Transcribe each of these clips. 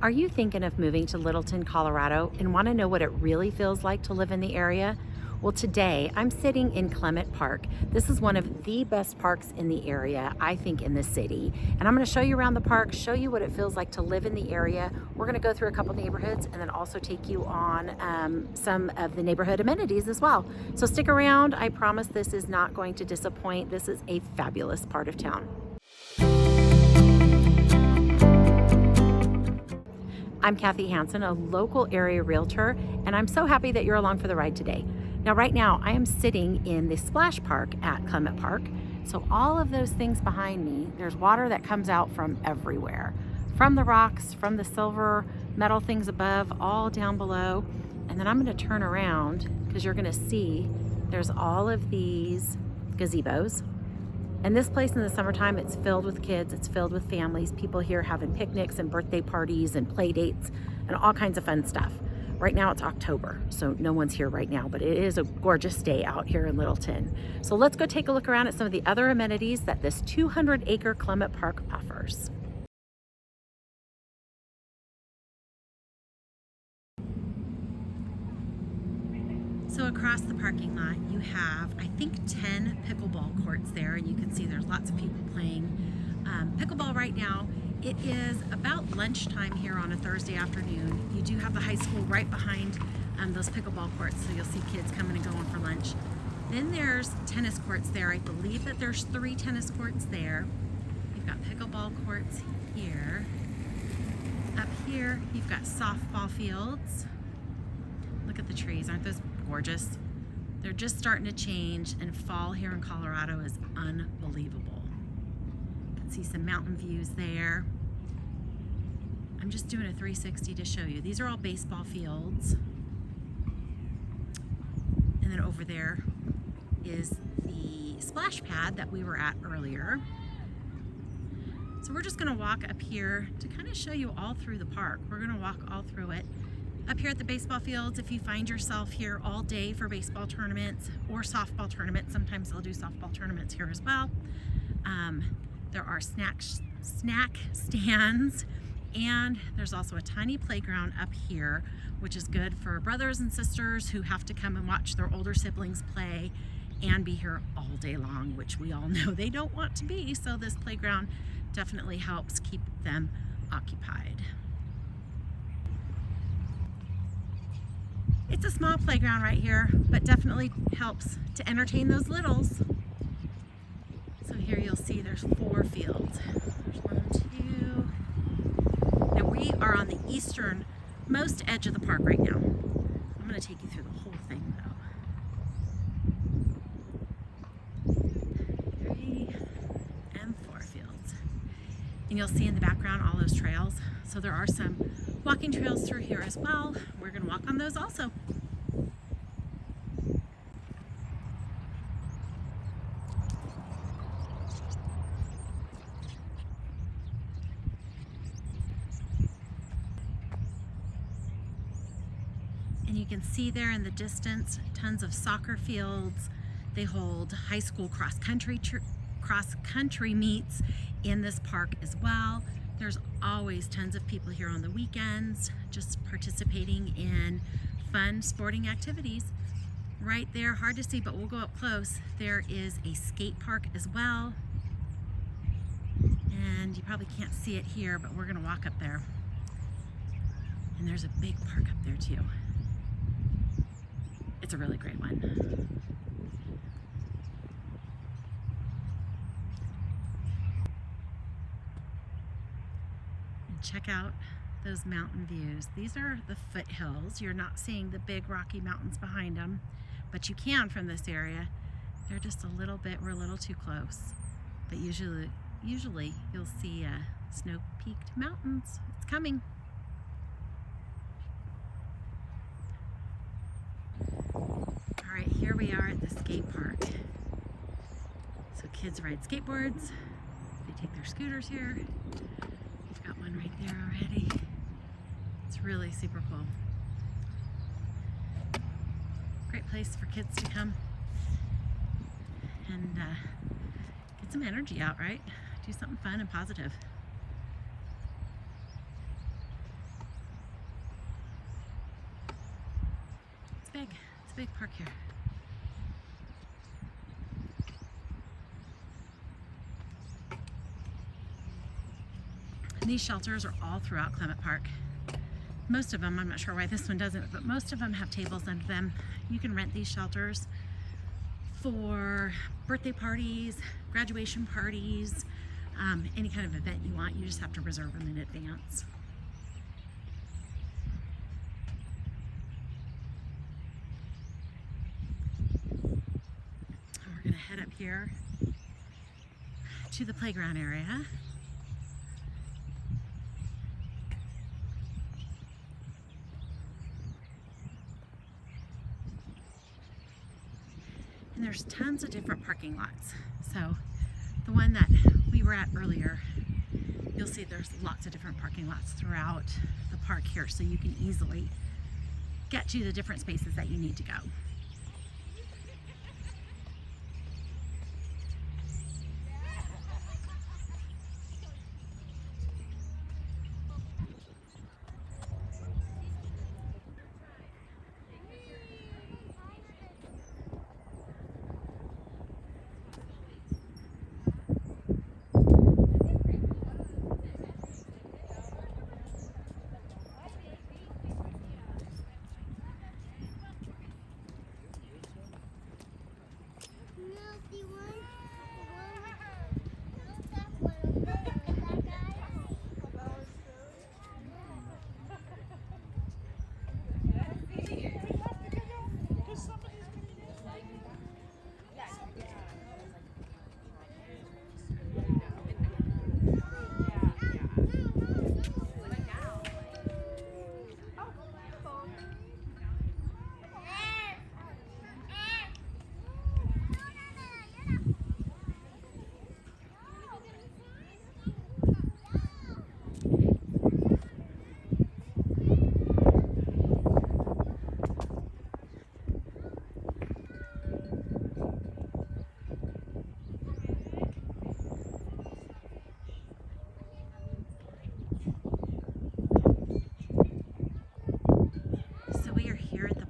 Are you thinking of moving to Littleton, Colorado and want to know what it really feels like to live in the area? Well, today I'm sitting in Clement Park. This is one of the best parks in the area, I think, in the city. And I'm going to show you around the park, show you what it feels like to live in the area. We're going to go through a couple neighborhoods and then also take you on some of the neighborhood amenities as well. So stick around. I promise this is not going to disappoint. This is a fabulous part of town. I'm Kathy Hansen, a local area realtor, and I'm so happy that you're along for the ride today. Now, right now, I am sitting in the splash park at Clement Park. So all of those things behind me, there's water that comes out from everywhere. From the rocks, from the silver metal things above, all down below. And then I'm gonna turn around because you're gonna see there's all of these gazebos. And this place in the summertime, it's filled with kids, it's filled with families, people here having picnics and birthday parties and play dates and all kinds of fun stuff. Right now it's October, so no one's here right now, but it is a gorgeous day out here in Littleton. So let's go take a look around at some of the other amenities that this 200-acre Clement Park offers. So across the parking lot, you have, I think, 10 pickleball courts there, and you can see there's lots of people playing pickleball right now. It is about lunchtime here on a Thursday afternoon. You do have the high school right behind those pickleball courts, so you'll see kids coming and going for lunch. Then there's tennis courts there. I believe that there's 3 tennis courts there. You've got pickleball courts here. Up here, you've got softball fields. Look at the trees, aren't those gorgeous? They're just starting to change, and fall here in Colorado is unbelievable. You can see some mountain views there. I'm just doing a 360 to show you. These are all baseball fields. And then over there is the splash pad that we were at earlier. So we're just gonna walk up here to kind of show you all through the park. We're gonna walk all through it. Up here at the baseball fields, if you find yourself here all day for baseball tournaments or softball tournaments, sometimes they'll do softball tournaments here as well. There are snack stands, and there's also a tiny playground up here, which is good for brothers and sisters who have to come and watch their older siblings play and be here all day long, which we all know they don't want to be, so this playground definitely helps keep them occupied. It's a small playground right here, but definitely helps to entertain those littles. So here you'll see there's 4 fields. There's 1, 2. Now we are on the easternmost edge of the park right now. I'm gonna take you through the whole thing though. 3 and 4 fields. And you'll see in the background all those trails. So there are some walking trails through here as well. We're gonna walk on those also. And you can see there in the distance, tons of soccer fields. They hold high school cross-country meets in this park as well. There's always tons of people here on the weekends just participating in fun sporting activities. Right there, hard to see, but we'll go up close. There is a skate park as well. And you probably can't see it here, but we're gonna walk up there. And there's a big park up there too. It's a really great one. Check out those mountain views. These are the foothills. You're not seeing the big rocky mountains behind them, but you can from this area. They're just a little bit, we're a little too close. But usually you'll see snow-peaked mountains. It's coming. All right, here we are at the skate park. So kids ride skateboards. They take their scooters here. Got one right there already. It's really super cool. Great place for kids to come and get some energy out, right? Do something fun and positive. It's a big park here. And these shelters are all throughout Clement Park. Most of them, I'm not sure why this one doesn't, but most of them have tables under them. You can rent these shelters for birthday parties, graduation parties, any kind of event you want. You just have to reserve them in advance. We're gonna head up here to the playground area. And there's tons of different parking lots. So the one that we were at earlier, you'll see there's lots of different parking lots throughout the park here, so you can easily get to the different spaces that you need to go.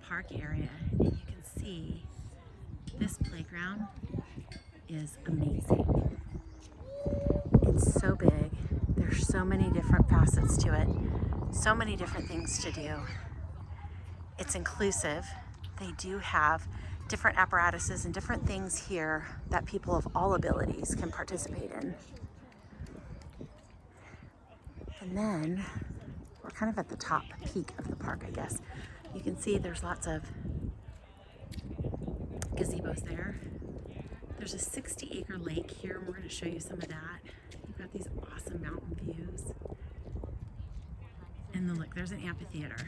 Park area, and you can see this playground is amazing. It's so big. There's so many different facets to it, so many different things to do. It's inclusive. They do have different apparatuses and different things here that people of all abilities can participate in. And then we're kind of at the top peak of the park, I guess. You can see there's lots of gazebos there. There's a 60-acre lake here, and we're going to show you some of that. You've got these awesome mountain views. And then look, there's an amphitheater.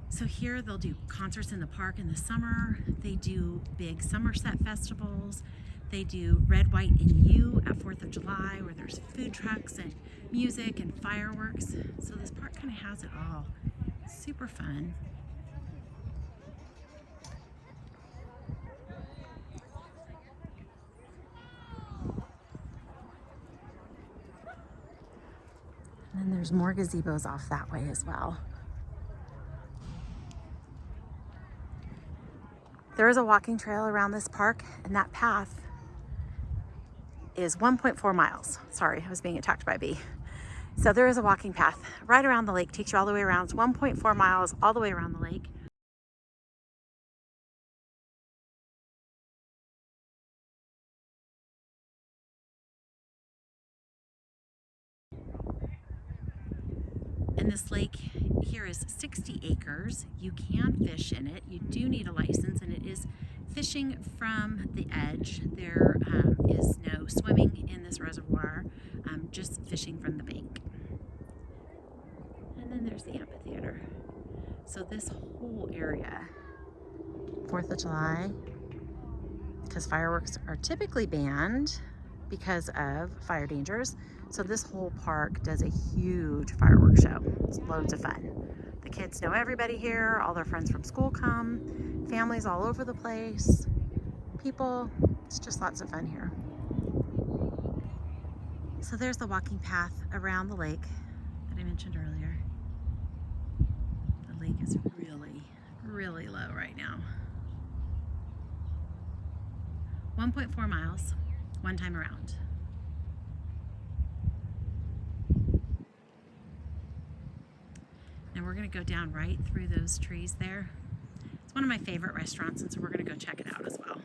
So here they'll do concerts in the park in the summer. They do big Somerset festivals. They do Red, White, and You at 4th of July, where there's food trucks and music and fireworks. So this park kind of has it all. Super fun. And then there's more gazebos off that way as well. There is a walking trail around this park, and that path is 1.4 miles. Sorry, I was being attacked by a bee. So there is a walking path right around the lake, takes you all the way around. It's 1.4 miles all the way around the lake. And this lake here is 60 acres. You can fish in it. You do need a license, and it is fishing from the edge. There is no swimming in this reservoir, just fishing from the bank. And then there's the amphitheater. So this whole area, 4th of July, because fireworks are typically banned because of fire dangers. So this whole park does a huge fireworks show. It's loads of fun. The kids know everybody here. All their friends from school come. Families all over the place. People. It's just lots of fun here. So there's the walking path around the lake that I mentioned earlier. The lake is really, really low right now. 1.4 miles, one time around. Now we're gonna go down right through those trees there. It's one of my favorite restaurants, and so we're gonna go check it out as well.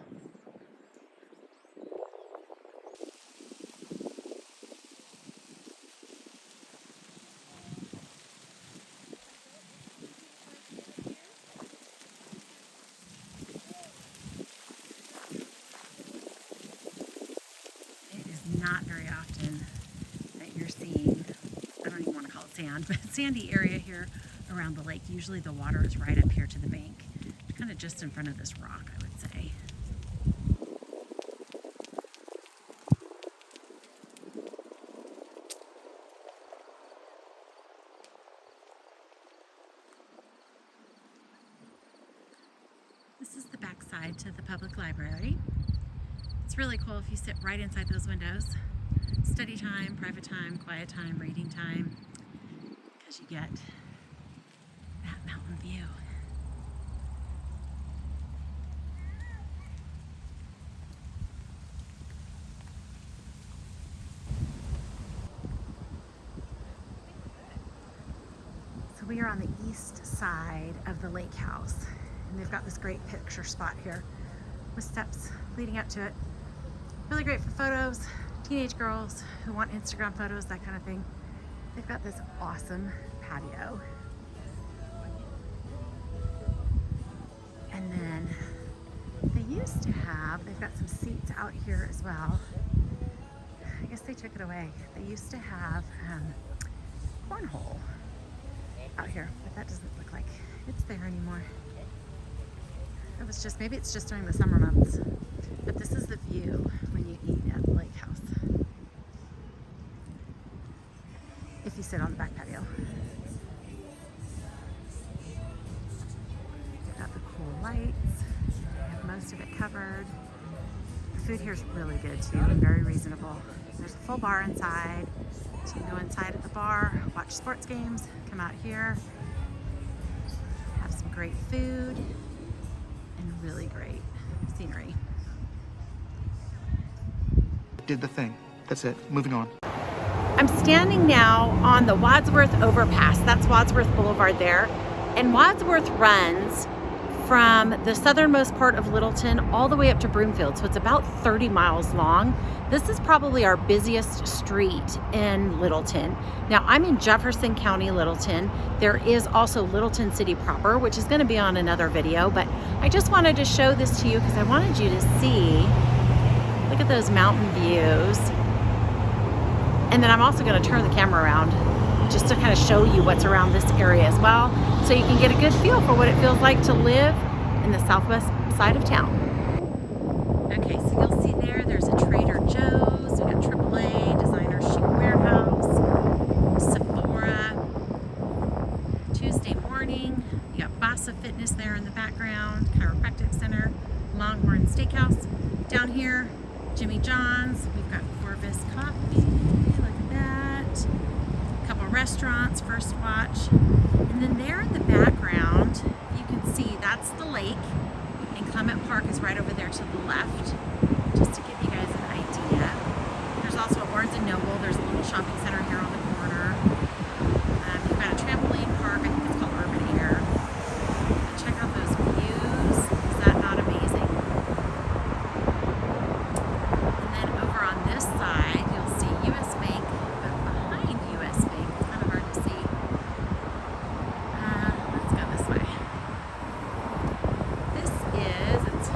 It is not very often that you're seeing, I don't even want to call it sand, but sandy area here around the lake. Usually the water is right up here to the bank, kind of just in front of this rock, I would say. This is the back side to the public library. It's really cool if you sit right inside those windows. Study time, private time, quiet time, reading time, because you get that mountain view. So we are on the east side of the lake house, and they've got this great picture spot here with steps leading up to it. Really great for photos, teenage girls who want Instagram photos, that kind of thing. They've got this awesome patio. And then they used to have, they've got some seats out here as well. I guess they took it away. They used to have cornhole out here, but that doesn't look like it's there anymore. It was just, maybe it's just during the summer months. But this is the view when you eat at the lake house. If you sit on the back patio. Got the cool lights. Have most of it covered. The food here is really good too, and very reasonable. There's a full bar inside. So you can go inside at the bar, watch sports games, come out here, have some great food, and really great scenery. Did the thing. That's it. Moving on. I'm standing now on the Wadsworth overpass. That's Wadsworth Boulevard there. And Wadsworth runs from the southernmost part of Littleton all the way up to Broomfield. So it's about 30 miles long. This is probably our busiest street in Littleton. Now I'm in Jefferson County, Littleton. There is also Littleton City proper, which is going to be on another video, but I just wanted to show this to you because I wanted you to see. Look at those mountain views. And then I'm also going to turn the camera around just to kind of show you what's around this area as well, so you can get a good feel for what it feels like to live in the southwest side of town. Okay, so you'll see there's a Trader Joe's, we got AAA, Designer Shoe Warehouse, Sephora. Tuesday morning, you got Bossa Fitness there in the background, Chiropractic Center, Longhorn Steakhouse. Down here, Jimmy John's, we've got Corvus Coffee, look at that. A couple restaurants, First Watch. And then there in the background, you can see that's the lake, and Clement Park is right over there to the left, just to give you guys an idea. There's also a Barnes & Noble, there's a little shopping center here on the corner. You've got a trampoline park, I think it's called Urban Air. And check out those views, is that not amazing? And then over on this side, you'll see US Bank, but behind US Bank, it's kind of hard to see. Let's go this way. It's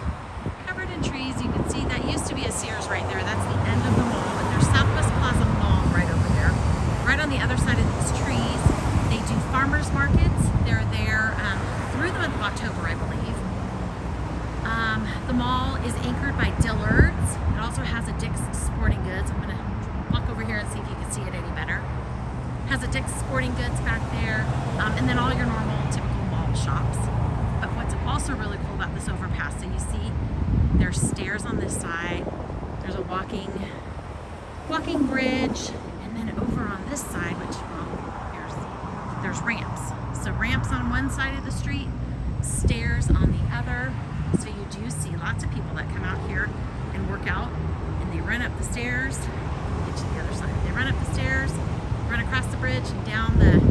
covered in trees. You can see that used to be a Sears right there. That's the end of the mall. And there's Southwest Plaza Mall right over there. Right on the other side of these trees, they do farmers markets. They're there through the month of October, I believe. The mall is anchored by Dillard's. It also has a Dick's Sporting Goods. I'm going to walk over here and see if you can see it any better. Has a Dick's Sporting Goods back there, and then all your normal typical mall shops. But what's also really cool about this overpass, so you see there's stairs on this side, there's a walking bridge, and then over on this side, which, well, there's ramps. So ramps on one side of the street, stairs on the other. So you do see lots of people that come out here and work out, and they run up the stairs. Get to the other side. They run up the stairs, run across the bridge and down the